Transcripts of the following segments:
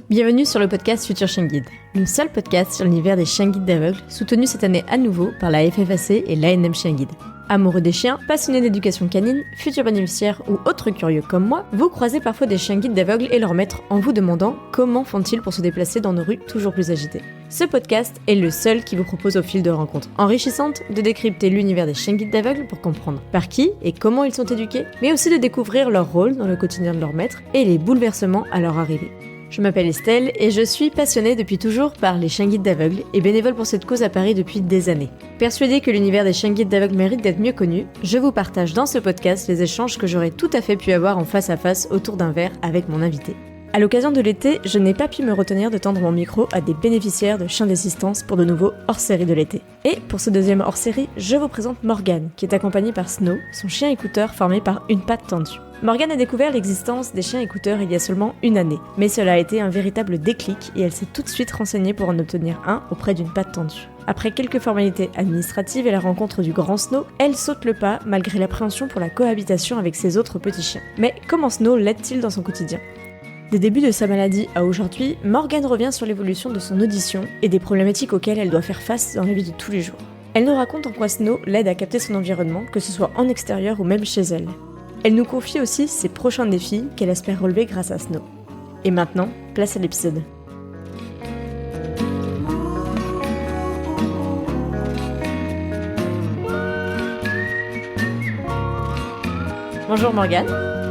Bienvenue sur le podcast Futur Chien Guide, le seul podcast sur l'univers des chiens guides d'aveugles, soutenu cette année à nouveau par la FFAC et l'ANM Chien Guide. Amoureux des chiens, passionnés d'éducation canine, futurs bénéficiaires ou autres curieux comme moi, vous croisez parfois des chiens guides d'aveugles et leurs maîtres en vous demandant comment font-ils pour se déplacer dans nos rues toujours plus agitées. Ce podcast est le seul qui vous propose au fil de rencontres enrichissantes de décrypter l'univers des chiens guides d'aveugles pour comprendre par qui et comment ils sont éduqués, mais aussi de découvrir leur rôle dans le quotidien de leur maître et les bouleversements à leur arrivée. Je m'appelle Estelle et je suis passionnée depuis toujours par les chiens guides d'aveugles et bénévole pour cette cause à Paris depuis des années. Persuadée que l'univers des chiens guides d'aveugles mérite d'être mieux connu, je vous partage dans ce podcast les échanges que j'aurais tout à fait pu avoir en face à face autour d'un verre avec mon invité. À l'occasion de l'été, je n'ai pas pu me retenir de tendre mon micro à des bénéficiaires de chiens d'assistance pour de nouveaux hors-série de l'été. Et pour ce deuxième hors-série, je vous présente Morgane, qui est accompagnée par Snow, son chien écouteur formé par une patte tendue. Morgane a découvert l'existence des chiens écouteurs il y a seulement une année, mais cela a été un véritable déclic et elle s'est tout de suite renseignée pour en obtenir un auprès d'une patte tendue. Après quelques formalités administratives et la rencontre du grand Snow, elle saute le pas malgré l'appréhension pour la cohabitation avec ses autres petits chiens. Mais comment Snow l'aide-t-il dans son quotidien ? Des débuts de sa maladie à aujourd'hui, Morgane revient sur l'évolution de son audition et des problématiques auxquelles elle doit faire face dans la vie de tous les jours. Elle nous raconte en quoi Snow l'aide à capter son environnement, que ce soit en extérieur ou même chez elle. Elle nous confie aussi ses prochains défis qu'elle espère relever grâce à Snow. Et maintenant, place à l'épisode. Bonjour Morgane.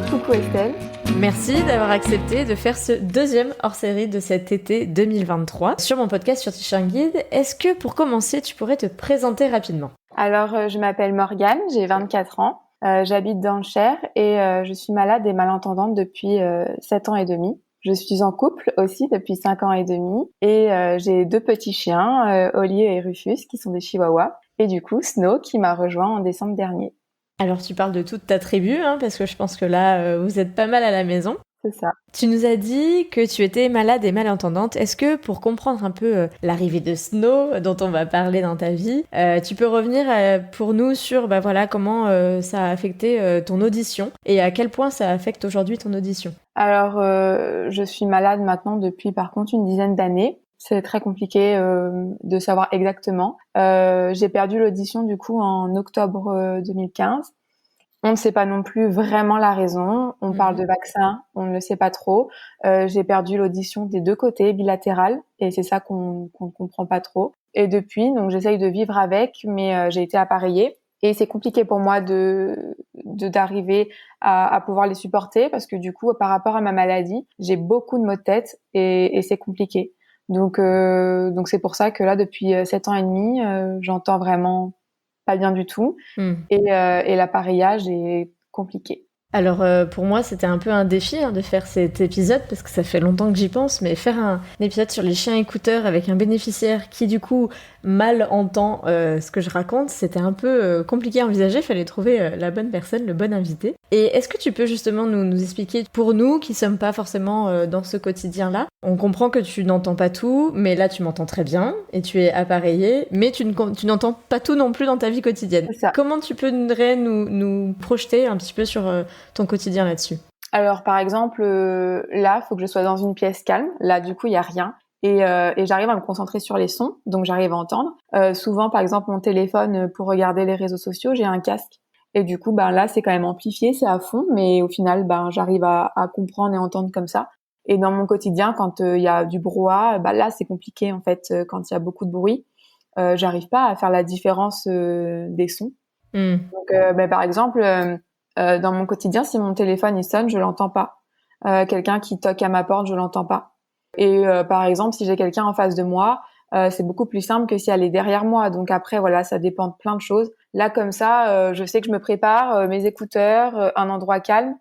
Coucou Estelle. Merci d'avoir accepté de faire ce deuxième hors-série de cet été 2023 sur mon podcast Futur Chien Guide. Est-ce que pour commencer, tu pourrais te présenter rapidement ? Alors, je m'appelle Morgane, j'ai 24 ans, j'habite dans le Cher et je suis malade et malentendante depuis 7 ans et demi. Je suis en couple aussi depuis 5 ans et demi et j'ai 2 petits chiens, Oli et Rufus, qui sont des chihuahuas, et du coup Snow qui m'a rejoint en décembre dernier. Alors tu parles de toute ta tribu, parce que je pense que là, vous êtes pas mal à la maison. C'est ça. Tu nous as dit que tu étais malade et malentendante. Est-ce que pour comprendre un peu l'arrivée de Snow, dont on va parler dans ta vie, tu peux revenir pour nous sur comment ça a affecté ton audition et à quel point ça affecte aujourd'hui ton audition ? Alors, je suis malade maintenant depuis par contre une dizaine d'années. C'est très compliqué de savoir exactement. J'ai perdu l'audition du coup en octobre 2015. On ne sait pas non plus vraiment la raison. On parle de vaccin, on ne le sait pas trop. J'ai perdu l'audition des 2 côtés, bilatérale, et c'est ça qu'on comprend pas trop. Et depuis, donc j'essaye de vivre avec, mais j'ai été appareillée. Et c'est compliqué pour moi d'arriver à pouvoir les supporter parce que du coup, par rapport à ma maladie, j'ai beaucoup de maux de tête et c'est compliqué. Donc c'est pour ça que là, depuis 7 ans et demi, j'entends vraiment pas bien du tout. Et l'appareillage est compliqué. Alors pour moi c'était un peu un défi de faire cet épisode parce que ça fait longtemps que j'y pense, mais faire un épisode sur les chiens écouteurs avec un bénéficiaire qui du coup mal entend ce que je raconte, c'était un peu compliqué à envisager, il fallait trouver la bonne personne, le bon invité. Et est-ce que tu peux justement nous expliquer, pour nous qui sommes pas forcément dans ce quotidien-là, on comprend que tu n'entends pas tout, mais là tu m'entends très bien et tu es appareillée, mais tu n'entends pas tout non plus dans ta vie quotidienne. C'est ça. Comment tu peux nous projeter un petit peu sur ton quotidien là-dessus? Alors par exemple, là, faut que je sois dans une pièce calme. Là, du coup, il y a rien. Et j'arrive à me concentrer sur les sons, donc j'arrive à entendre. Souvent, par exemple, mon téléphone, pour regarder les réseaux sociaux, j'ai un casque. Et du coup, là, c'est quand même amplifié, c'est à fond, mais au final, j'arrive à comprendre et entendre comme ça. Et dans mon quotidien, quand il y a du brouhaha, là, c'est compliqué, en fait, quand il y a beaucoup de bruit. J'arrive pas à faire la différence des sons. Donc, par exemple, dans mon quotidien, si mon téléphone il sonne, je l'entends pas. Quelqu'un qui toque à ma porte, je l'entends pas. Et par exemple, si j'ai quelqu'un en face de moi, c'est beaucoup plus simple que si elle est derrière moi. Donc après, voilà, ça dépend de plein de choses. Là, comme ça, je sais que je me prépare, mes écouteurs, un endroit calme,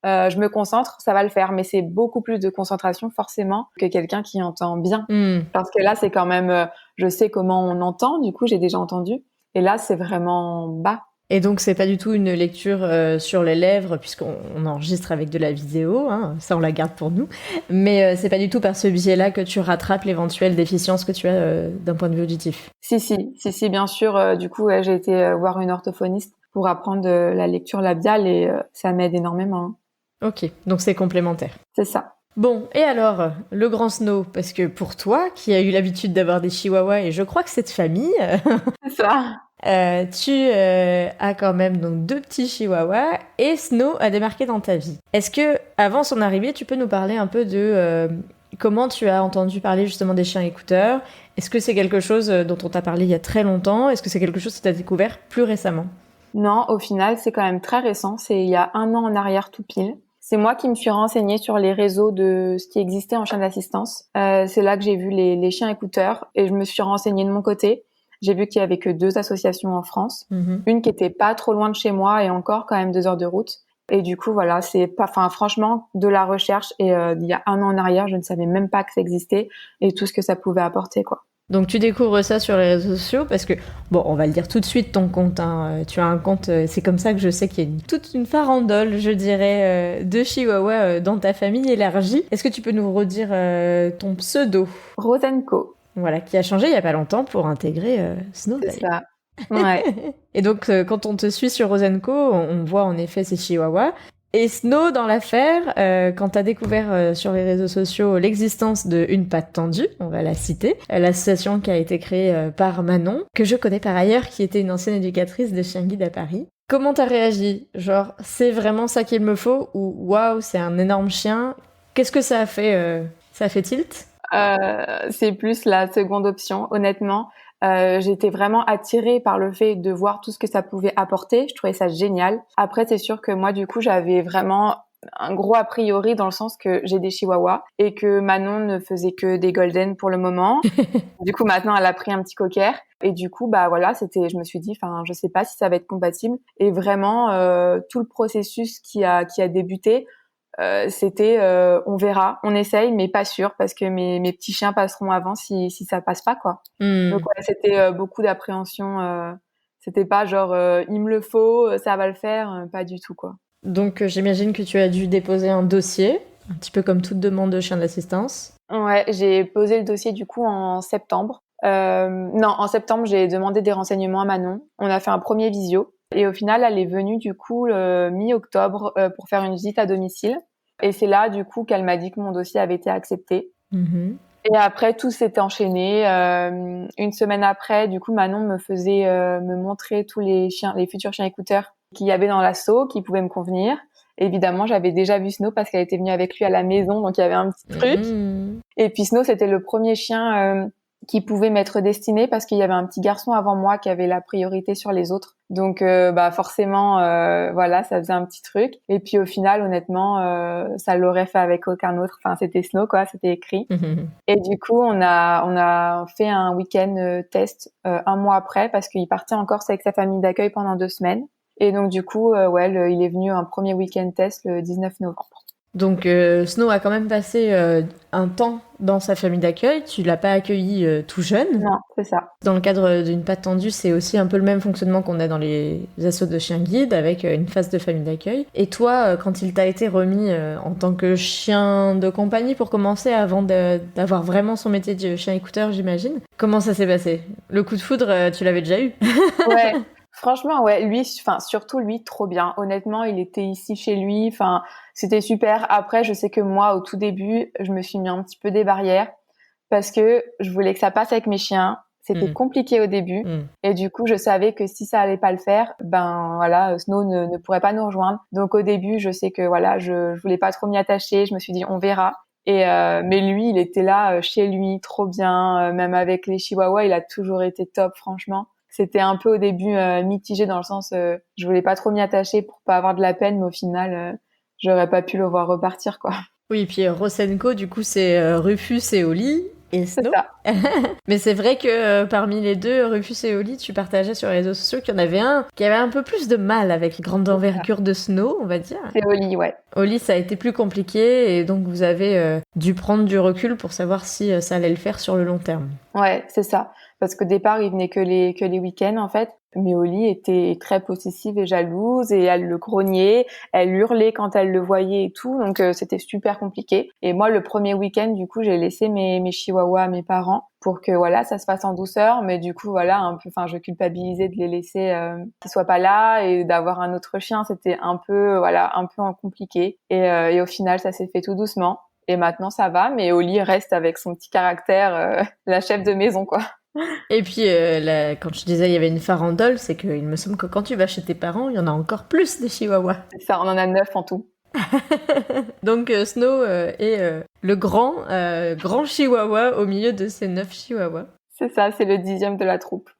je me concentre, ça va le faire. Mais c'est beaucoup plus de concentration forcément que quelqu'un qui entend bien. Parce que là, c'est quand même, je sais comment on entend. Du coup, j'ai déjà entendu. Et là, c'est vraiment bas. Et donc, c'est pas du tout une lecture sur les lèvres, puisqu'on enregistre avec de la vidéo, ça on la garde pour nous. Mais c'est pas du tout par ce biais-là que tu rattrapes l'éventuelle déficience que tu as d'un point de vue auditif. Si, bien sûr. Du coup, j'ai été voir une orthophoniste pour apprendre la lecture labiale et ça m'aide énormément. Ok, donc c'est complémentaire. C'est ça. Bon, et alors, le grand Snow, parce que pour toi, qui as eu l'habitude d'avoir des chihuahuas, et je crois que c'est de famille, C'est ça. tu as quand même donc 2 petits chihuahuas, et Snow a démarqué dans ta vie. Est-ce que, avant son arrivée, tu peux nous parler un peu de comment tu as entendu parler justement des chiens écouteurs? Est-ce que c'est quelque chose dont on t'a parlé il y a très longtemps? Est-ce que c'est quelque chose que tu as découvert plus récemment? Non, au final, c'est quand même très récent. C'est il y a 1 an en arrière tout pile. C'est moi qui me suis renseignée sur les réseaux de ce qui existait en chien d'assistance. C'est là que j'ai vu les chiens écouteurs et je me suis renseignée de mon côté. J'ai vu qu'il y avait que 2 associations en France. Mhm. Une qui était pas trop loin de chez moi et encore quand même 2 heures de route. Et du coup, voilà, c'est pas, enfin, franchement, de la recherche. Et il y a 1 an en arrière, je ne savais même pas que ça existait et tout ce que ça pouvait apporter, quoi. Donc tu découvres ça sur les réseaux sociaux parce que, bon, on va le dire tout de suite ton compte, hein. Tu as un compte, c'est comme ça que je sais qu'il y a toute une farandole, je dirais, de chihuahuas dans ta famille élargie. Est-ce que tu peux nous redire ton pseudo? Rosenco, Voilà, qui a changé il y a pas longtemps pour intégrer Snow c'est d'ailleurs. ça. Ouais. Et donc quand on te suit sur Rosenco, on voit en effet ces chihuahuas. Et Snow, dans l'affaire, quand t'as découvert sur les réseaux sociaux l'existence de Une Patte Tendue, on va la citer, l'association qui a été créée par Manon, que je connais par ailleurs, qui était une ancienne éducatrice de chien guide à Paris. Comment t'as réagi? Genre, c'est vraiment ça qu'il me faut? Ou waouh, c'est un énorme chien? Qu'est-ce que ça a fait? Ça a fait tilt? C'est plus la seconde option, honnêtement. J'étais vraiment attirée par le fait de voir tout ce que ça pouvait apporter. Je trouvais ça génial. Après, c'est sûr que moi, du coup, j'avais vraiment un gros a priori dans le sens que j'ai des chihuahuas et que Manon ne faisait que des golden pour le moment. Du coup, maintenant, elle a pris un petit cocker. Et du coup, bah voilà, je me suis dit, enfin, je sais pas si ça va être compatible. Et vraiment, tout le processus qui a débuté, c'était on verra, on essaye, mais pas sûr parce que mes petits chiens passeront avant si ça passe pas, quoi. Donc ouais, c'était beaucoup d'appréhension. C'était pas genre il me le faut, ça va le faire, pas du tout, quoi. Donc j'imagine que tu as dû déposer un dossier, un petit peu comme toute demande de chien d'assistance. Ouais, j'ai posé le dossier du coup en septembre. Non, en septembre, j'ai demandé des renseignements à Manon. On a fait un premier visio. Et au final, elle est venue du coup mi-octobre pour faire une visite à domicile. Et c'est là du coup qu'elle m'a dit que mon dossier avait été accepté. Mhm. Et après, tout s'est enchaîné. Une semaine après, du coup, Manon me montrer tous les chiens, les futurs chiens écouteurs qu'il y avait dans l'assaut, qui pouvaient me convenir. Évidemment, j'avais déjà vu Snow parce qu'elle était venue avec lui à la maison, donc il y avait un petit truc. Mhm. Et puis Snow, c'était le premier chien qui pouvait m'être destiné parce qu'il y avait un petit garçon avant moi qui avait la priorité sur les autres. Donc bah forcément voilà, ça faisait un petit truc. Et puis au final, honnêtement, ça l'aurait fait avec aucun autre. Enfin, c'était Snow quoi, c'était écrit. Mhm. Et du coup, on a fait un week-end test 1 mois après parce qu'il partait en Corse avec sa famille d'accueil pendant 2 semaines. Et donc du coup, ouais, il est venu un premier week-end test le 19 novembre. Donc Snow a quand même passé un temps dans sa famille d'accueil. Tu l'as pas accueilli tout jeune. Non, c'est ça. Dans le cadre d'une patte tendue, c'est aussi un peu le même fonctionnement qu'on a dans les assos de chiens guides avec une phase de famille d'accueil. Et toi, quand il t'a été remis en tant que chien de compagnie pour commencer, avant d'avoir vraiment son métier de chien écouteur, j'imagine, comment ça s'est passé? Le coup de foudre, tu l'avais déjà eu? Ouais. Franchement, ouais, lui, enfin, surtout lui, trop bien. Honnêtement, il était ici chez lui. Enfin, c'était super. Après, je sais que moi, au tout début, je me suis mis un petit peu des barrières parce que je voulais que ça passe avec mes chiens. C'était Mm. compliqué au début. Mm. Et du coup, je savais que si ça allait pas le faire, ben voilà, Snow ne pourrait pas nous rejoindre. Donc au début, je sais que voilà, je voulais pas trop m'y attacher. Je me suis dit, on verra. Et mais lui, il était là chez lui, trop bien. Même avec les Chihuahuas, il a toujours été top, franchement. C'était un peu au début mitigé dans le sens, je voulais pas trop m'y attacher pour pas avoir de la peine, mais au final, j'aurais pas pu le voir repartir, quoi. Oui, puis Rosenko, du coup, c'est Rufus et Oli et C'est Snow. ça. Mais c'est vrai que parmi les deux, Rufus et Oli, tu partageais sur les réseaux sociaux qu'il y en avait un qui avait un peu plus de mal avec les grandes envergures de Snow, on va dire. C'est Oli, ouais. Oli, ça a été plus compliqué et donc vous avez dû prendre du recul pour savoir si ça allait le faire sur le long terme. Ouais, c'est ça. Parce qu'au départ, il venait que les week-ends, en fait. Mais Oli était très possessive et jalouse et elle le grognait, elle hurlait quand elle le voyait et tout. Donc, c'était super compliqué. Et moi, le premier week-end, du coup, j'ai laissé mes chihuahuas à mes parents pour que, voilà, ça se fasse en douceur. Mais du coup, voilà, un peu, enfin, je culpabilisais de les laisser, qu'ils soient pas là et d'avoir un autre chien. C'était un peu, voilà, un peu compliqué. Et au final, ça s'est fait tout doucement. Et maintenant, ça va, mais Oli reste avec son petit caractère, la chef de maison, quoi. Et puis, quand je disais il y avait une farandole, c'est qu'il me semble que quand tu vas chez tes parents, il y en a encore plus des chihuahuas. C'est ça, on en a 9 en tout. Donc Snow est le grand chihuahua au milieu de ces 9 chihuahuas. C'est ça, c'est le 10e de la troupe.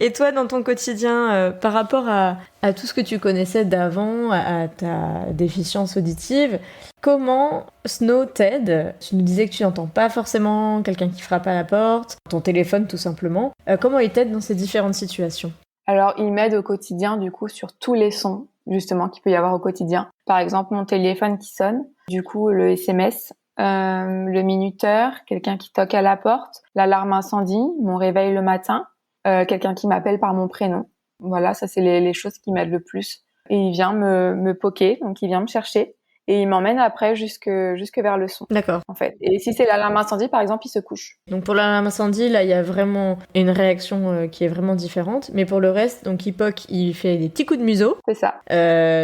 Et toi, dans ton quotidien, par rapport à tout ce que tu connaissais d'avant, à ta déficience auditive, comment Snow t'aide? Tu nous disais que tu n'entends pas forcément quelqu'un qui frappe à la porte, ton téléphone tout simplement. Comment il t'aide dans ces différentes situations? Alors, il m'aide au quotidien, du coup, sur tous les sons, justement, qu'il peut y avoir au quotidien. Par exemple, mon téléphone qui sonne, du coup, le SMS, le minuteur, quelqu'un qui toque à la porte, l'alarme incendie, mon réveil le matin, quelqu'un qui m'appelle par mon prénom. Voilà, ça c'est les choses qui m'aident le plus. Et il vient me poker, donc il vient me chercher et il m'emmène après jusque vers le son. D'accord. En fait. Et si c'est l'alarme incendie, par exemple, il se couche. Donc pour l'alarme incendie, là, il y a vraiment une réaction qui est vraiment différente. Mais pour le reste, donc il poque, il fait des petits coups de museau. C'est ça.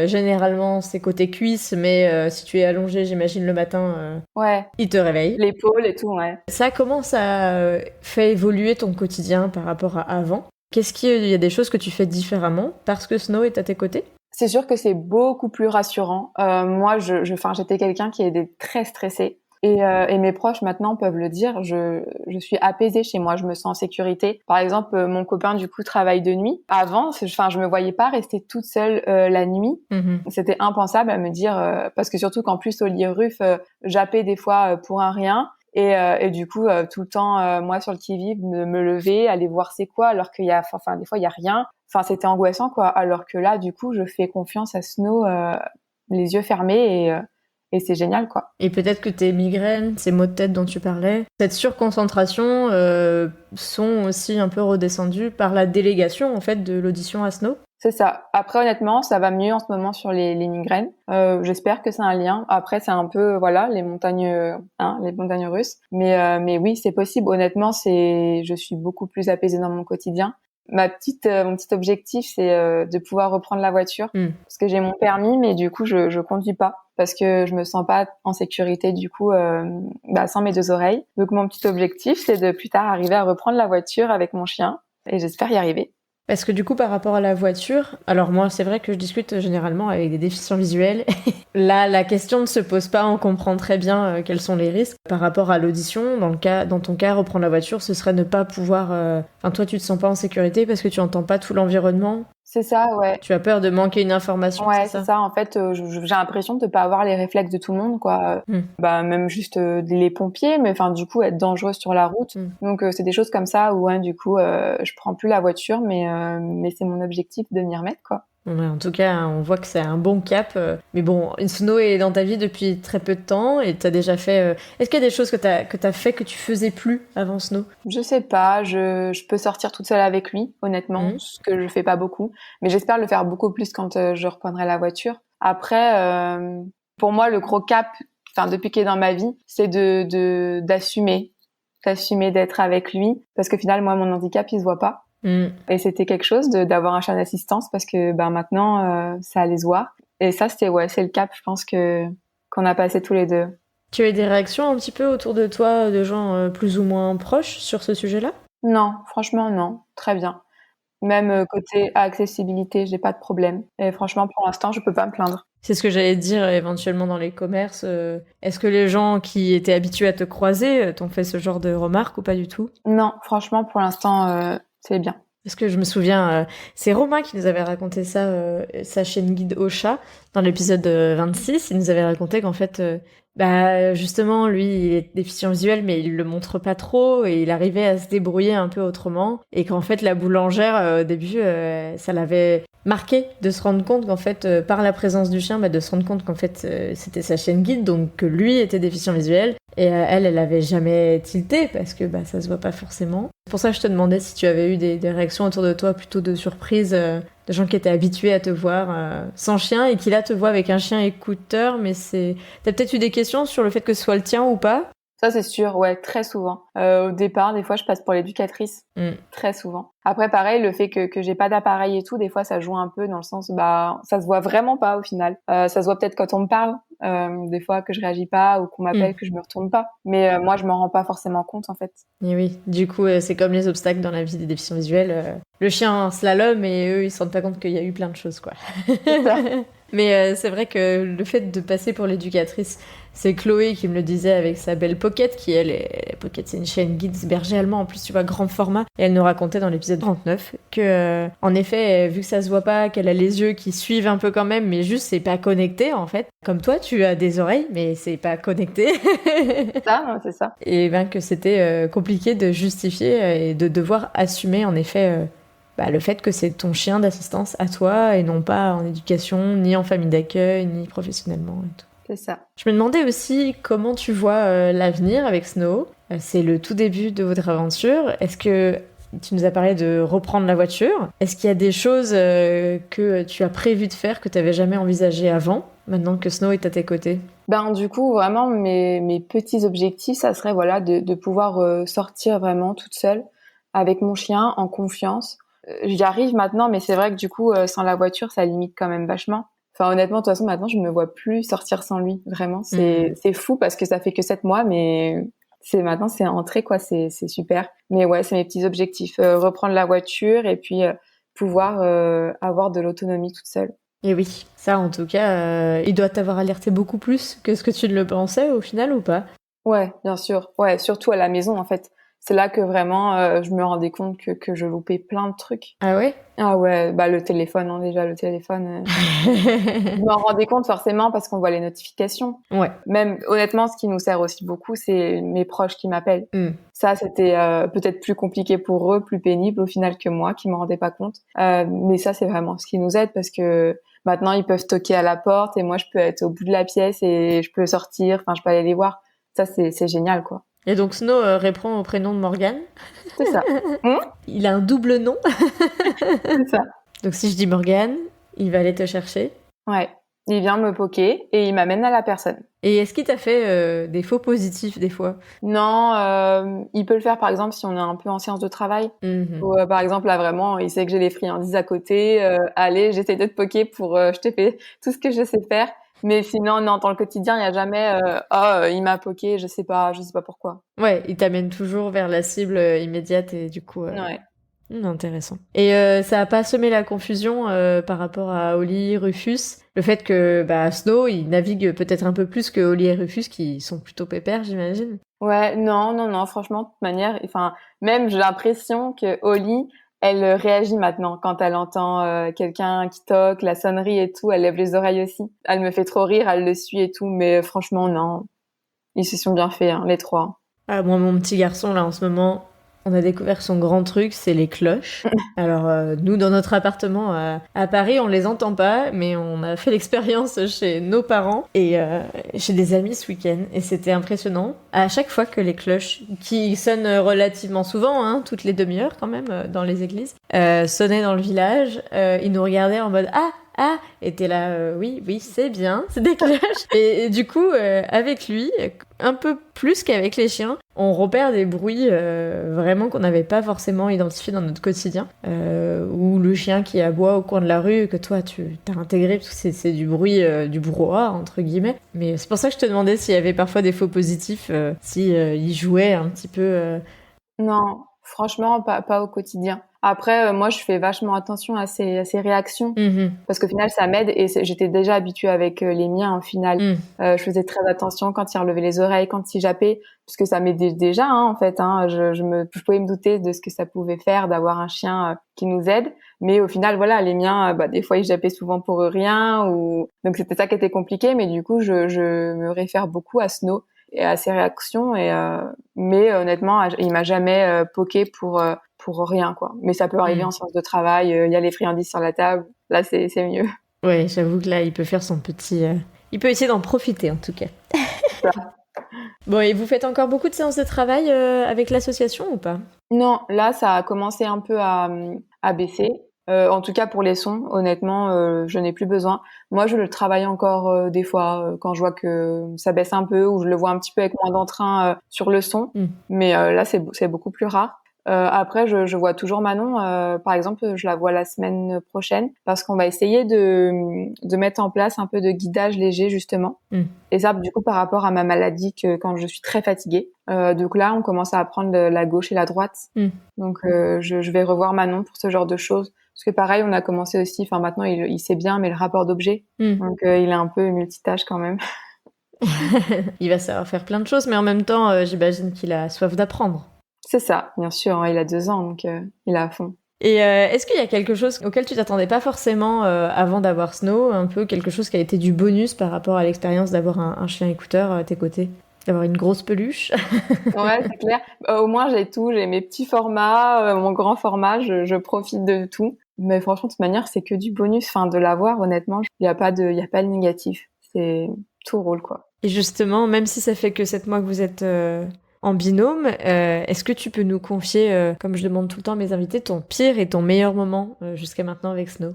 Généralement, c'est côté cuisse, mais si tu es allongé, j'imagine le matin, ouais. Il te réveille. L'épaule et tout, ouais. Ça, comment ça fait évoluer ton quotidien par rapport à avant? Qu'est-ce qu'il y a des choses que tu fais différemment parce que Snow est à tes côtés? C'est sûr que c'est beaucoup plus rassurant. Moi, j'étais quelqu'un qui était très stressé. Et mes proches maintenant peuvent le dire, je suis apaisée chez moi, je me sens en sécurité. Par exemple, mon copain du coup travaille de nuit. Avant, je me voyais pas rester toute seule la nuit. C'était impensable à me dire parce que surtout qu'en plus au lit Ruff, jappais des fois pour un rien. Et du coup, tout le temps, moi sur le qui-vive, me lever, aller voir c'est quoi, alors qu'il y a, enfin des fois il y a rien. Enfin, c'était angoissant quoi. Alors que là, du coup, je fais confiance à Snow, les yeux fermés et c'est génial quoi. Et peut-être que tes migraines, ces maux de tête dont tu parlais, cette surconcentration sont aussi un peu redescendues par la délégation en fait de l'audition à Snow. C'est ça. Après, honnêtement, ça va mieux en ce moment sur les migraines. J'espère que c'est un lien. Après, c'est un peu, voilà, les montagnes russes. Mais oui, c'est possible. Honnêtement, je suis beaucoup plus apaisée dans mon quotidien. Mon petit objectif, c'est de pouvoir reprendre la voiture. Parce que j'ai mon permis, mais du coup, je conduis pas. Parce que je me sens pas en sécurité, du coup, sans mes 2 oreilles. Donc, mon petit objectif, c'est de plus tard arriver à reprendre la voiture avec mon chien. Et j'espère y arriver. Parce que du coup, par rapport à la voiture, alors moi, c'est vrai que je discute généralement avec des déficients visuels. Là, la question ne se pose pas, on comprend très bien quels sont les risques. Par rapport à l'audition, dans ton cas, reprendre la voiture, ce serait ne pas pouvoir... toi, tu te sens pas en sécurité parce que tu entends pas tout l'environnement. C'est ça, ouais. Tu as peur de manquer une information, ouais, c'est ça. En fait, j'ai l'impression de pas avoir les réflexes de tout le monde, quoi. Même juste les pompiers, mais enfin, du coup, être dangereuse sur la route. Donc, c'est des choses comme ça où, du coup, je prends plus la voiture, mais c'est mon objectif de m'y remettre, quoi. Ouais, en tout cas, on voit que c'est un bon cap. Mais bon, Snow est dans ta vie depuis très peu de temps et t'as déjà fait... Est-ce qu'il y a des choses que t'as fait que tu faisais plus avant Snow? Je sais pas, je peux sortir toute seule avec lui, honnêtement, ce que je fais pas beaucoup. Mais j'espère le faire beaucoup plus quand je reprendrai la voiture. Après, pour moi, le gros cap, depuis qu'il est dans ma vie, c'est d'assumer d'être avec lui. Parce que finalement, moi, mon handicap, il se voit pas. Et c'était quelque chose d'avoir un chien d'assistance parce que maintenant ça allait se voir. Et ça c'est le cap, je pense qu'on a passé tous les deux. Tu as eu des réactions un petit peu autour de toi de gens plus ou moins proches sur ce sujet-là? Non, franchement non, très bien. Même côté accessibilité, j'ai pas de problème. Et franchement pour l'instant, je peux pas me plaindre. C'est ce que j'allais dire éventuellement dans les commerces. Est-ce que les gens qui étaient habitués à te croiser t'ont fait ce genre de remarques ou pas du tout? Non, franchement pour l'instant c'est bien. Parce que je me souviens, c'est Romain qui nous avait raconté ça, sa chaîne guide au chat, dans l'épisode 26. Il nous avait raconté qu'en fait, justement, lui, il est déficient visuel, mais il le montre pas trop, et il arrivait à se débrouiller un peu autrement. Et qu'en fait, la boulangère, au début, ça l'avait marqué de se rendre compte qu'en fait, par la présence du chien, de se rendre compte qu'en fait, c'était sa chaîne guide, donc que lui était déficient visuel. Et elle avait jamais tilté parce que ça se voit pas forcément. C'est pour ça que je te demandais si tu avais eu des réactions autour de toi plutôt de surprise, de gens qui étaient habitués à te voir sans chien et qui là te voient avec un chien écouteur, mais t'as peut-être eu des questions sur le fait que ce soit le tien ou pas? Ça, c'est sûr, ouais, très souvent. Au départ, des fois, je passe pour l'éducatrice. Très souvent. Après, pareil, le fait que j'ai pas d'appareil et tout, des fois, ça joue un peu dans le sens, ça se voit vraiment pas au final. Ça se voit peut-être quand on me parle, des fois que je réagis pas ou qu'on m'appelle, que je me retourne pas. Mais moi, je m'en rends pas forcément compte, en fait. Et oui, du coup, c'est comme les obstacles dans la vie des déficients visuels. Le chien slalom et eux, ils se rendent pas compte qu'il y a eu plein de choses, quoi. C'est ça. Mais c'est vrai que le fait de passer pour l'éducatrice, c'est Chloé qui me le disait avec sa belle Pocket, qui Pocket, c'est une chienne guide berger allemand, en plus tu vois, grand format. Et elle nous racontait dans l'épisode 39 que, en effet, vu que ça se voit pas, qu'elle a les yeux qui suivent un peu quand même, mais juste c'est pas connecté en fait. Comme toi, tu as des oreilles, mais c'est pas connecté. C'est ça. Et bien que c'était compliqué de justifier et de devoir assumer en effet le fait que c'est ton chien d'assistance à toi et non pas en éducation, ni en famille d'accueil, ni professionnellement et tout. C'est ça. Je me demandais aussi comment tu vois l'avenir avec Snow. C'est le tout début de votre aventure. Est-ce que tu nous as parlé de reprendre la voiture? Est-ce qu'il y a des choses que tu as prévu de faire que tu n'avais jamais envisagées avant, maintenant que Snow est à tes côtés? Du coup, vraiment, mes petits objectifs, ça serait voilà de pouvoir sortir vraiment toute seule avec mon chien en confiance. J'y arrive maintenant, mais c'est vrai que du coup, sans la voiture, ça limite quand même vachement. Enfin, honnêtement, de toute façon, maintenant, je me vois plus sortir sans lui. Vraiment, c'est fou parce que ça fait que 7 mois, mais maintenant, c'est entré, quoi. C'est super. Mais ouais, c'est mes petits objectifs. Reprendre la voiture et puis pouvoir avoir de l'autonomie toute seule. Et oui, ça en tout cas, il doit t'avoir alerté beaucoup plus que ce que tu ne le pensais au final ou pas? Ouais, bien sûr. Ouais, surtout à la maison, en fait. C'est là que vraiment, je me rendais compte que je loupais plein de trucs. Ah ouais? Ah ouais, le téléphone, hein, déjà, le téléphone. Je m'en rendais compte forcément parce qu'on voit les notifications. Ouais. Même, honnêtement, ce qui nous sert aussi beaucoup, c'est mes proches qui m'appellent. Ça, c'était peut-être plus compliqué pour eux, plus pénible au final que moi, qui m'en rendais pas compte. Mais ça, c'est vraiment ce qui nous aide parce que maintenant, ils peuvent toquer à la porte et moi, je peux être au bout de la pièce et je peux sortir, enfin, je peux aller les voir. Ça, c'est génial, quoi. Et donc Snow répond au prénom de Morgane. C'est ça. Il a un double nom. C'est ça. Donc si je dis Morgane, il va aller te chercher. Ouais. Il vient me poker et il m'amène à la personne. Et est-ce qu'il t'a fait des faux positifs des fois? Non, il peut le faire par exemple si on est un peu en séance de travail. Ou par exemple là vraiment, il sait que j'ai les friandises à côté. Allez, j'essaie de te poker pour je te fais tout ce que je sais faire. Mais sinon, non, dans le quotidien, il n'y a jamais il m'a poké, je sais pas pourquoi. Ouais, il t'amène toujours vers la cible immédiate et du coup. Ouais. Intéressant. Et ça a pas semé la confusion par rapport à Oli, Rufus, le fait que Snow il navigue peut-être un peu plus que Oli et Rufus qui sont plutôt pépères, j'imagine. Ouais, non, franchement, de toute manière, enfin, même j'ai l'impression que Oli, elle réagit maintenant quand elle entend quelqu'un qui toque, la sonnerie et tout, elle lève les oreilles aussi. Elle me fait trop rire, elle le suit et tout, mais franchement, non. Ils se sont bien faits, hein, les trois. Ah, moi, mon petit garçon, là, en ce moment, on a découvert son grand truc, c'est les cloches. Alors, nous, dans notre appartement à Paris, on les entend pas, mais on a fait l'expérience chez nos parents et chez des amis ce week-end. Et c'était impressionnant. À chaque fois que les cloches, qui sonnent relativement souvent, hein, toutes les demi-heures quand même, dans les églises, sonnaient dans le village, ils nous regardaient en mode « Ah !» Et t'es là, oui, c'est bien, c'est des cloches. Et du coup, avec lui, un peu plus qu'avec les chiens, on repère des bruits vraiment qu'on n'avait pas forcément identifiés dans notre quotidien. Ou le chien qui aboie au coin de la rue, que toi, tu t'as intégré, parce que c'est du bruit, du brouhaha, entre guillemets. Mais c'est pour ça que je te demandais s'il y avait parfois des faux positifs, si ils jouaient un petit peu... Non, franchement, pas au quotidien. Après, moi, je fais vachement attention à ces réactions parce qu'au final, ça m'aide et j'étais déjà habituée avec les miens. Au final, je faisais très attention quand ils relevaient les oreilles, quand ils jappaient, parce que ça m'aidait déjà, hein, en fait. Hein, je pouvais me douter de ce que ça pouvait faire d'avoir un chien qui nous aide, mais au final, voilà, les miens, des fois, ils jappaient souvent pour rien, ou donc c'était ça qui était compliqué. Mais du coup, je me réfère beaucoup à Snow et à ses réactions mais honnêtement il m'a jamais poké pour rien, quoi. Mais ça peut arriver en séance de travail, il y a les friandises sur la table, là c'est mieux. Ouais, j'avoue que là il peut faire son petit il peut essayer d'en profiter en tout cas. Bon, et vous faites encore beaucoup de séances de travail avec l'association ou pas? Non, là ça a commencé un peu à baisser. En tout cas pour les sons, honnêtement, je n'ai plus besoin. Moi, je le travaille encore des fois quand je vois que ça baisse un peu ou je le vois un petit peu avec moins d'entrain sur le son. Mais là, c'est beaucoup plus rare. Après, je vois toujours Manon. Par exemple, je la vois la semaine prochaine parce qu'on va essayer de mettre en place un peu de guidage léger justement. Et ça, du coup, par rapport à ma maladie, que quand je suis très fatiguée. Donc là, on commence à apprendre la gauche et la droite. Donc, je vais revoir Manon pour ce genre de choses. Parce que pareil, on a commencé aussi. Enfin, maintenant, il sait bien, mais le rapport d'objet. Donc, il est un peu multitâche quand même. Il va savoir faire plein de choses, mais en même temps, j'imagine qu'il a soif d'apprendre. C'est ça, bien sûr. Hein, il a 2 ans, donc il est à fond. Et est-ce qu'il y a quelque chose auquel tu t'attendais pas forcément avant d'avoir Snow, un peu quelque chose qui a été du bonus par rapport à l'expérience d'avoir un chien écouteur à tes côtés, d'avoir une grosse peluche? Ouais, c'est clair. Au moins, j'ai tout. J'ai mes petits formats, mon grand format. Je profite de tout. Mais franchement, de toute manière, c'est que du bonus. Enfin, de l'avoir, honnêtement, il y a pas de négatif. C'est tout roule, quoi. Et justement, même si ça fait que 7 mois que vous êtes en binôme, est-ce que tu peux nous confier, comme je demande tout le temps à mes invités, ton pire et ton meilleur moment jusqu'à maintenant avec Snow?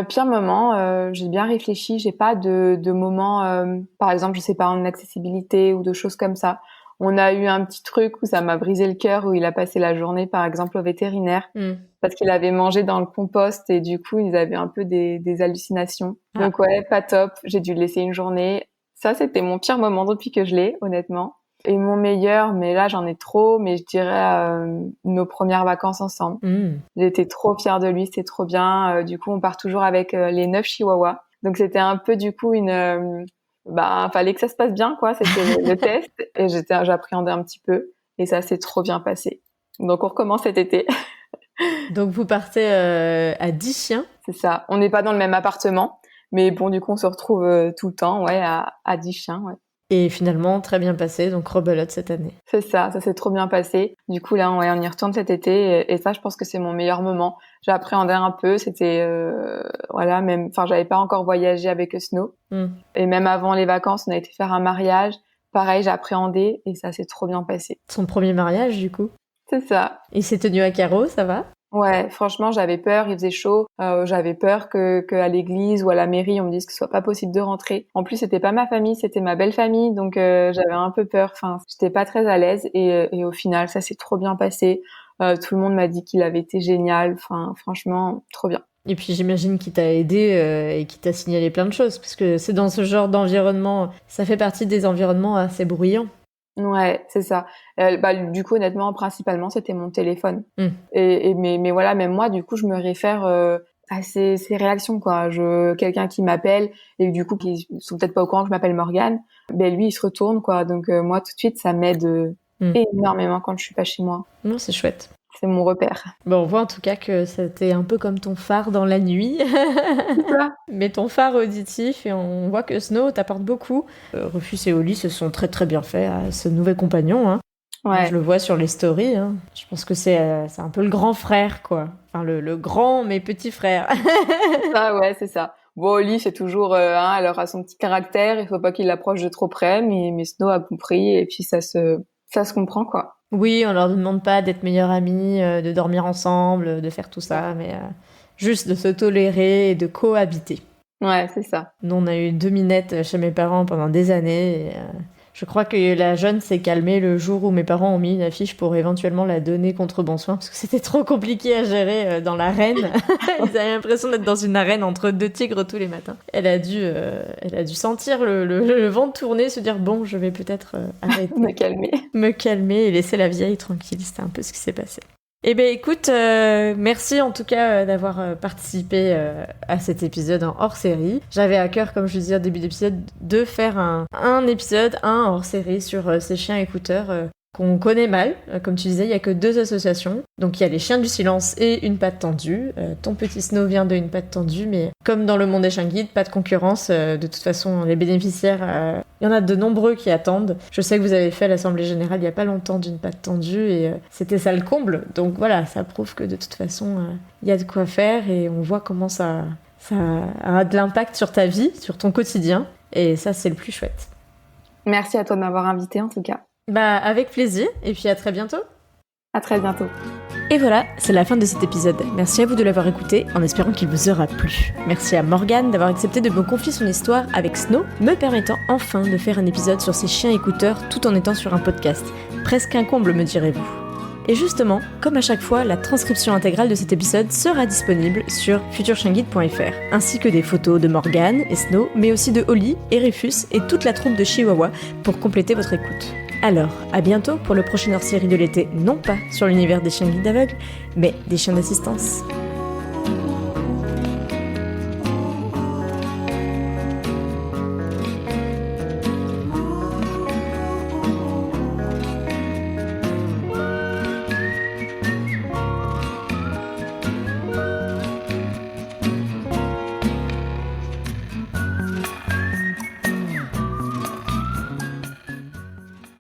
Pire moment, j'ai bien réfléchi. J'ai pas de moment, par exemple, je sais pas, en accessibilité ou de choses comme ça. On a eu un petit truc où ça m'a brisé le cœur, où il a passé la journée, par exemple, au vétérinaire, parce qu'il avait mangé dans le compost et du coup, il avait un peu des hallucinations. Donc ouais, pas top. J'ai dû le laisser une journée. Ça, c'était mon pire moment depuis que je l'ai, honnêtement. Et mon meilleur, mais là, j'en ai trop, mais je dirais nos premières vacances ensemble. J'étais trop fière de lui, c'était trop bien. Du coup, on part toujours avec les 9 chihuahuas. Donc, c'était un peu, du coup, fallait que ça se passe bien, quoi. C'était le test. Et j'appréhendais un petit peu. Et ça s'est trop bien passé. Donc, on recommence cet été. Donc, vous partez à 10 chiens? C'est ça. On n'est pas dans le même appartement. Mais bon, du coup, on se retrouve tout le temps, ouais, à 10 chiens, ouais. Et finalement, très bien passé, donc rebelote cette année. C'est ça s'est trop bien passé. Du coup, là, on y retourne cet été. Et ça, je pense que c'est mon meilleur moment. J'appréhendais un peu, c'était... j'avais pas encore voyagé avec Snow. Et même avant les vacances, on a été faire un mariage. Pareil, j'appréhendais et ça s'est trop bien passé. Son premier mariage, du coup? C'est ça. Il s'est tenu à carreau, ça va? Ouais, franchement, j'avais peur, il faisait chaud. J'avais peur que à l'église ou à la mairie, on me dise que ce soit pas possible de rentrer. En plus, c'était pas ma famille, c'était ma belle famille, donc j'avais un peu peur. Enfin, j'étais pas très à l'aise et au final, ça s'est trop bien passé. Tout le monde m'a dit qu'il avait été génial. Enfin, franchement, trop bien. Et puis j'imagine qu'il t'a aidé et qu'il t'a signalé plein de choses, parce que c'est dans ce genre d'environnement, ça fait partie des environnements assez bruyants. Ouais, c'est ça. Du coup, honnêtement, principalement, c'était mon téléphone. Mais voilà, même moi, du coup, je me réfère à ces réactions, quoi. Quelqu'un qui m'appelle et du coup, qui sont peut-être pas au courant que je m'appelle Morgane, ben lui, il se retourne, quoi. Donc moi, tout de suite, ça m'aide énormément quand je suis pas chez moi. Non, c'est chouette. C'est mon repère. Bon, on voit en tout cas que c'était un peu comme ton phare dans la nuit. Mais ton phare auditif, et on voit que Snow t'apporte beaucoup. Rufus et Oli se sont très très bien faits à ce nouvel compagnon. Hein. Ouais. Je le vois sur les stories. Hein. Je pense que c'est un peu le grand frère, quoi. Enfin, le grand mais petit frère. Ah ouais, c'est ça. Bon, Oli, c'est toujours... elle aura son petit caractère, il faut pas qu'il l'approche de trop près, mais Snow a compris, et puis ça se comprend, quoi. Oui, on leur demande pas d'être meilleurs amis, de dormir ensemble, de faire tout ça, mais juste de se tolérer et de cohabiter. Ouais, c'est ça. Nous, on a eu 2 minettes chez mes parents pendant des années. Et, je crois que la jeune s'est calmée le jour où mes parents ont mis une affiche pour éventuellement la donner contre bon soin, parce que c'était trop compliqué à gérer dans l'arène. Ils avaient l'impression d'être dans une arène entre 2 tigres tous les matins. Elle a dû sentir le vent tourner, se dire bon, je vais peut-être arrêter. Me calmer et laisser la vieille tranquille. C'était un peu ce qui s'est passé. Eh bien écoute, merci en tout cas d'avoir participé à cet épisode en hors-série. J'avais à cœur, comme je disais au début d'épisode, de faire un épisode, un hors-série sur ces chiens écouteurs qu'on connaît mal. Comme tu disais, il n'y a que 2 associations. Donc il y a les chiens du silence et une patte tendue. Ton petit Snow vient de une patte tendue, mais comme dans le monde des chiens guides, pas de concurrence. De toute façon, les bénéficiaires, il y en a de nombreux qui attendent. Je sais que vous avez fait l'Assemblée Générale il n'y a pas longtemps d'une patte tendue et c'était ça le comble. Donc voilà, ça prouve que de toute façon, il y a de quoi faire et on voit comment ça a de l'impact sur ta vie, sur ton quotidien. Et ça, c'est le plus chouette. Merci à toi de m'avoir invitée en tout cas. Bah, avec plaisir, et puis à très bientôt. À très bientôt. Et voilà, c'est la fin de cet épisode. Merci à vous de l'avoir écouté, en espérant qu'il vous aura plu. Merci à Morgane d'avoir accepté de me confier son histoire avec Snow, me permettant enfin de faire un épisode sur ces chiens écouteurs tout en étant sur un podcast. Presque un comble, me direz-vous. Et justement, comme à chaque fois, la transcription intégrale de cet épisode sera disponible sur futurchienguide.fr, ainsi que des photos de Morgane et Snow, mais aussi de Holly et Rufus et toute la troupe de Chihuahua pour compléter votre écoute. Alors, à bientôt pour le prochain hors-série de l'été, non pas sur l'univers des chiens guides aveugles, mais des chiens d'assistance.